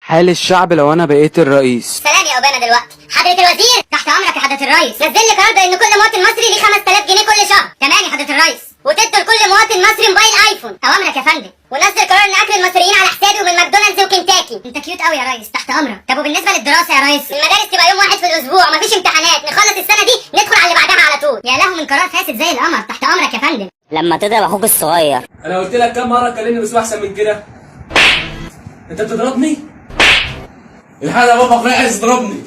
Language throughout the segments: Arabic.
حال الشعب لو انا بقيت الرئيس. سلام يا اوباما دلوقتي. حضرة الوزير تحت امرك يا حضرة الرئيس. نزل لي قرار ان كل مواطن مصري ليه 5000 جنيه كل شهر. تمام يا حضرة الرئيس. وتدوا لكل مواطن مصري موبايل ايفون. اوامرك يا فندم. ونزل قرار ان اكل المصريين على حسابي ومن ماكدونالدز وكنتاكي. انت كيوت قوي يا ريس، تحت امرك. طب وبالنسبه للدراسه يا ريس، المدارس تبقى يوم واحد في الاسبوع ومفيش امتحانات، نخلص السنه دي ندخل على اللي بعدها على طول. يا له من قرار فاسد زي القمر. تحت امرك يا فندم. لما تضرب اخوك الصغير. انا قلت لك كام مره كلمني باسلوب احسن من كده؟ انت بتضربني؟ الحقيقه يا بابا اخويا عايز يضربني.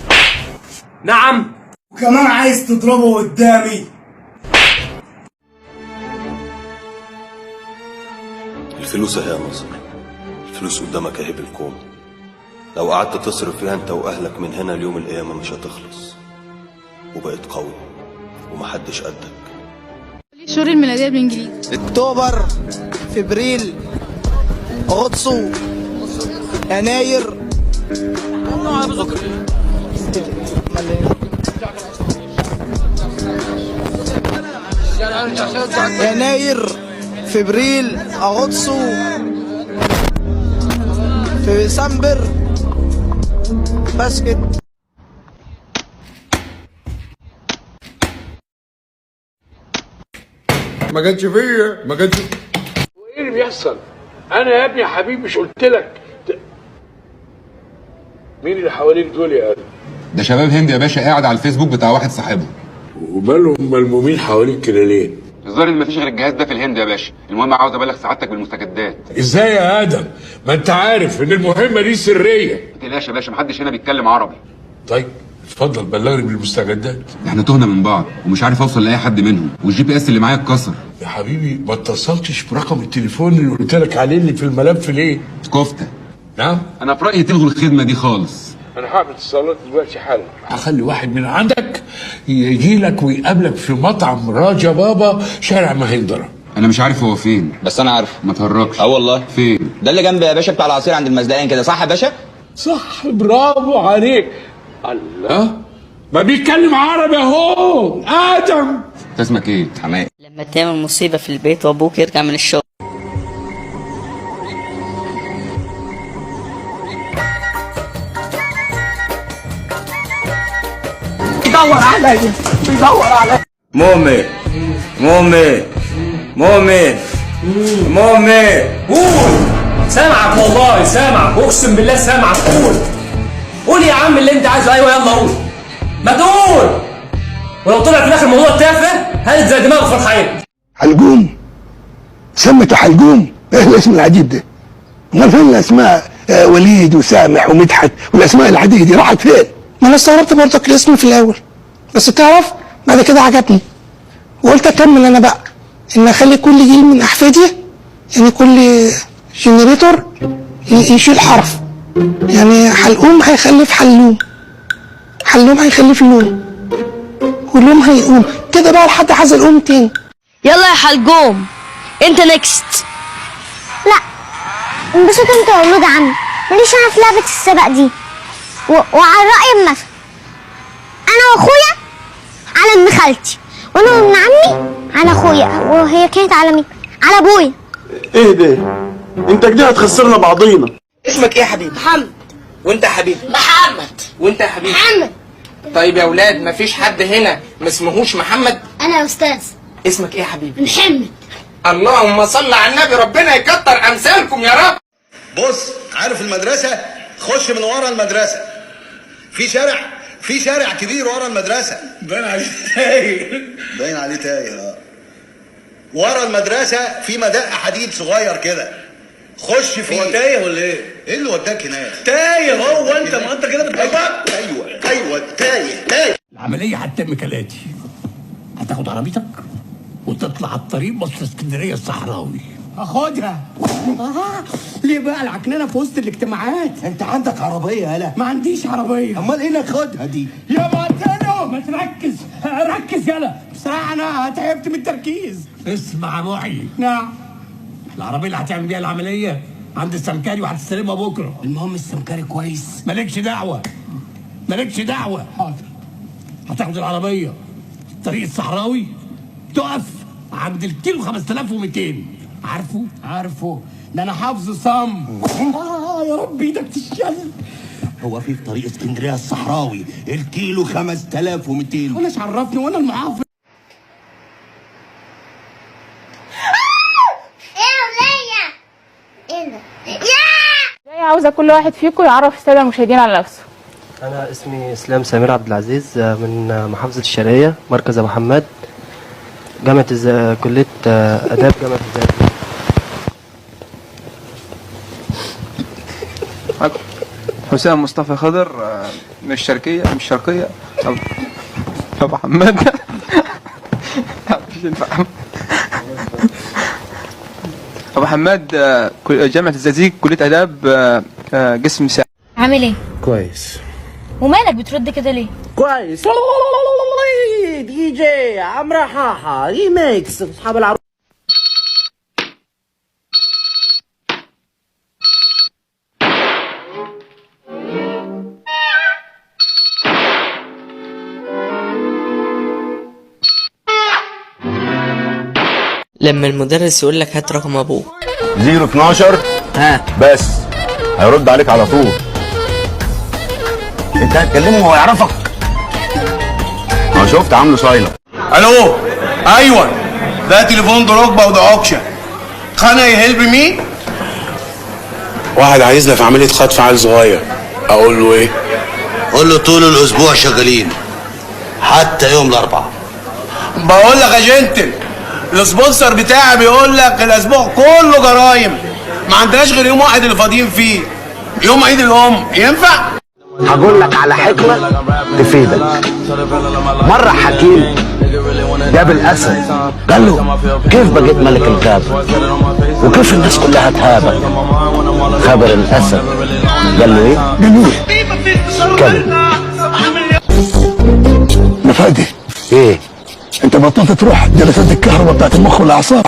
نعم. وكمان عايز تضربه قدامي. الفلوس اهي يا ناصر، الفلوس قدامك اهي بالكوم. لو قعدت تصرف فيها انت واهلك من هنا ليوم القيامه مش هتخلص. وبقيت قوي ومحدش قدك. الشهور الميلادية بالانجليزي: اكتوبر، فبراير، اغسطس، يناير، يناير، فبراير، اغسطس، في ديسمبر، بس كده. ما جاتش فيا، ما جاتش. وايه اللي بيحصل؟ انا يا ابني يا حبيبي مش قلت لك مين اللي حواليك دول يا ادم؟ ده شباب هندي يا باشا، قاعد على الفيسبوك بتاع واحد صاحبه. ومالهم ملمومين حواليك كده ليه؟ الظاهر ان مفيش غير الجهاز ده في الهند يا باشا. المهم عاوز ابلغ سعادتك بالمستجدات. ازاي يا ادم؟ ما انت عارف ان المهمه دي سريه. ما تقلقش يا باشا، محدش هنا بيتكلم عربي. طيب اتفضل بلغني بالمستجدات. احنا تهنا من بعض ومش عارف اوصل لاي حد منهم، والجي بي اس اللي معايا اتكسر. يا حبيبي ما اتصلتش برقم التليفون اللي قلت لك عليه اللي في الملف ليه؟ كفته. نعم؟ انا في رايي تلغوا الخدمه دي خالص. انا هعمل اتصالات دلوقتي حالا. هخلي واحد من عندك يجي لك ويقابلك في مطعم راجا بابا شارع مهندرة. انا مش عارف هو فين. بس انا عارف. ما تهرجش. والله. فين؟ ده اللي جنب يا باشا بتاع العصير عند المزدقين كده، صح يا باشا؟ صح، برافو عليك. الله، ما بيتكلم عربي اهو ادم. انت اسمك ايه؟ حماية. لما تعمل مصيبة في البيت وابوك يرجع من الشغل. بيدور عليا، بيدور عليا. مؤمن مؤمن مؤمن مؤمن. قول. سامعك والله سامعك، اقسم بالله سامعك. قول قول يا عم اللي انت عايزه. ايوه يلا قول، ما تقول. ولو طلع في الاخر موضوع تافه هات زي دماغه في الحيط. حلقوم، سمته حلقوم. ايه الاسم العجيب ده؟ امال فين الاسماء وليد وسامح ومدحت والاسماء العاديه دي راحت فين؟ ما انا استغربت برضك الاسم في الاول، بس تعرف بعد كده عجبني وقلت اكمل انا بقى ان اخلي كل جيل من احفادي، يعني كل جنريتور يشيل حرف. يعني حلقوم هيخلف حلوم، حلوم هيخلف لوم، ولوم هيقوم كده بقى لحد حزلقوم تاني. يلا يا حلقوم انت نكست. لا انبسط انت يا ولود عمي، ماليش انا في لعبه السباق دي. وعلى راي المثل، انا واخويا على ابن خالتي، وانا وابن عمي على اخويا، وهي كانت على مين؟ على ابويا. ايه ده؟ انت كده هتخسرنا بعضينا. اسمك ايه يا حبيبي؟ محمد. وانت يا حبيبي؟ محمد. وانت يا حبيبي؟ محمد. طيب يا اولاد، مفيش حد هنا ما اسمهوش محمد؟ انا يا استاذ. اسمك ايه يا حبيبي؟ محمد. اللهم صل على النبي، ربنا يكتر امثالكم يا رب. بص، عارف المدرسه؟ خش من ورا المدرسه. في شارع كبير ورا المدرسه. باين عليه تايه. باين عليه تايه. ورا المدرسه في مدق حديد صغير كده، خش فيه. هو تايه ولا ايه؟ ايه اللي وداك هناك؟ تايه هو. انت ما انت كده ايوه تايه. العمليه هتتم كالاتي: هتاخد عربيتك وتطلع على الطريق مصر اسكندريه الصحراوي. اخدها. ليه بقى العكنانه في وسط الاجتماعات؟ انت عندك عربيه؟ يالا ما عنديش عربيه. امال ايه ناخدها دي؟ يا مارتينو ما تركز، ركز يالا. بصراحه انا تعبت من التركيز. اسمع يا معي. نعم. العربيه اللي هتعمل بيها العمليه عند السمكري وهتستلمها بكره. المهم السمكري كويس. مالكش دعوه. حاضر. هتاخد العربيه الطريق الصحراوي، تقف عند الكيلو 5200. عارفه؟ عارفه، ده انا حافظه صم. يا رب ايدك تشل. هو في طريق اسكندريه الصحراوي الكيلو 5200. وانا عرفني وانا المحافظ. عاوزة كل واحد فيكم يعرف السادة المشاهدين على نفسه. أنا اسمي إسلام سمير عبد العزيز من محافظة الشرقية، مركز أبو حماد، جامعة كلية آداب جامعة الزقازيق. حسام مصطفى خضر من الشرقية أبو حماد. أبو حماد جامعة الزقازيق، كلية آداب، قسم ساعة. عامل ايه؟ كويس. ومالك بترد كده ليه؟ كويس. دي جي عمرو حاحة ريميكس اصحاب العروض. لما المدرس يقول لك هات رقم ابوك 012 بس هيرد عليك على طول. انت هتكلمه وهو يعرفك. انا شفت عامله سايلنت. الو ايوه ده تليفون دروجبا وده اوكشن. خانا يهلب مين؟ واحد عايزنا في عمليه خطف عيل صغير. اقول له ايه؟ قول له طول الاسبوع شغالين حتى يوم الاربعاء. بقول لك يا جنتل السبونسر بتاعي بيقول لك الاسبوع كله جرايم، ما عندناش غير يوم واحد اللي فاضيين فيه، يوم عيد الام. ينفع؟ هقول لك على حكمه تفيدك. مره حكيم جاب الاسد قال له كيف بقيت ملك الغابه وكيف الناس كلها تهابك؟ خبر الاسد قال له ايه؟ كلب. يا فادي ايه؟ انت بطلت تروح جلسات الكهرباء بتاعت المخ والاعصاب.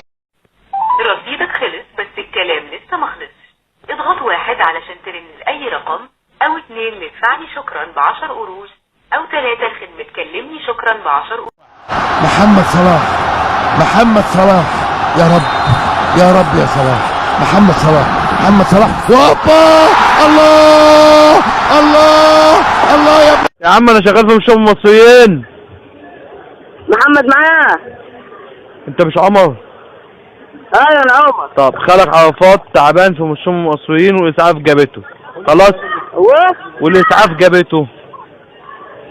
رصيدك خلص بس الكلام لسه ما خلصش. اضغط 1 علشان ترن اي رقم، او 2 لادفعني شكرا ب10 قروش، او 3 لخدمة كلمني شكرا ب10 قروش. محمد صلاح، محمد صلاح، يا رب يا رب يا صلاح، محمد صلاح، محمد صلاح. وابا الله الله الله يا عم انا شغال في مشروع المصريين. محمد معاه. انت مش عمر؟ ايوه انا عمر. طب خالك عرفات تعبان في مشروع المصريين والاسعاف جابته خلاص. والاسعاف جابته.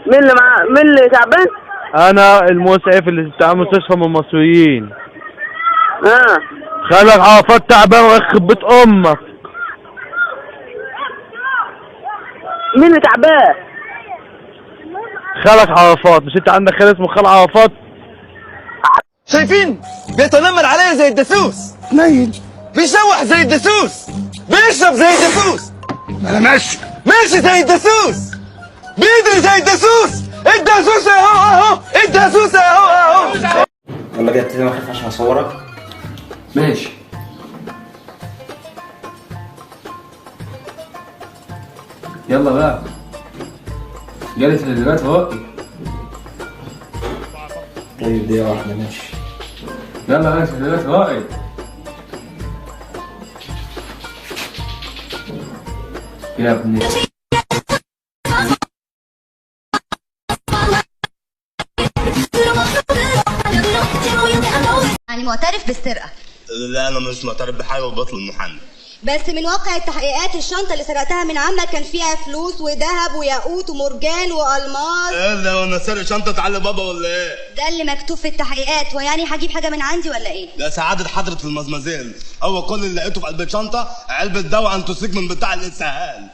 مين اللي معاه؟ مين اللي تعبان؟ انا المسعف اللي بتاع مستشفى من المصريين. خالك عرفات تعبان ويخرب بيت امك. مين اللي تعبان؟ خالك عرفات. مش انت عندك خال اسمه خال عرفات؟ شايفين بيتنمر عليا زي الدسوس، نايل بيشوح زي الدسوس، بيشرب زي الدسوس. انا ماشي زي الدسوس، بيدري زي الدسوس. الدسوس اهو الدسوس اهو. يلا بينا ابتدي نخف عشان اصورك. ماشي. يلا بقى جالي تدريبات اهو. طيب دقيقة واحدة ماشي. يلا بقى تدريبات اهو. يا ابني يعني معترف بالسرقة؟ لا انا مش معترف بحاجه وبطل المحامي. بس من واقع التحقيقات الشنطة اللي سرقتها من عمك كان فيها فلوس وذهب وياقوت ومرجان والماس. ايه ده وانا سارق شنطه علي بابا ولا ايه؟ ده اللي مكتوب في التحقيقات. ويعني هجيب حاجة من عندي ولا ايه؟ ده سعادة حضرة المزمزيل. هو كل اللي لقيته في قلب الشنطه علبه دواء انتوسيك من بتاع الاسهال.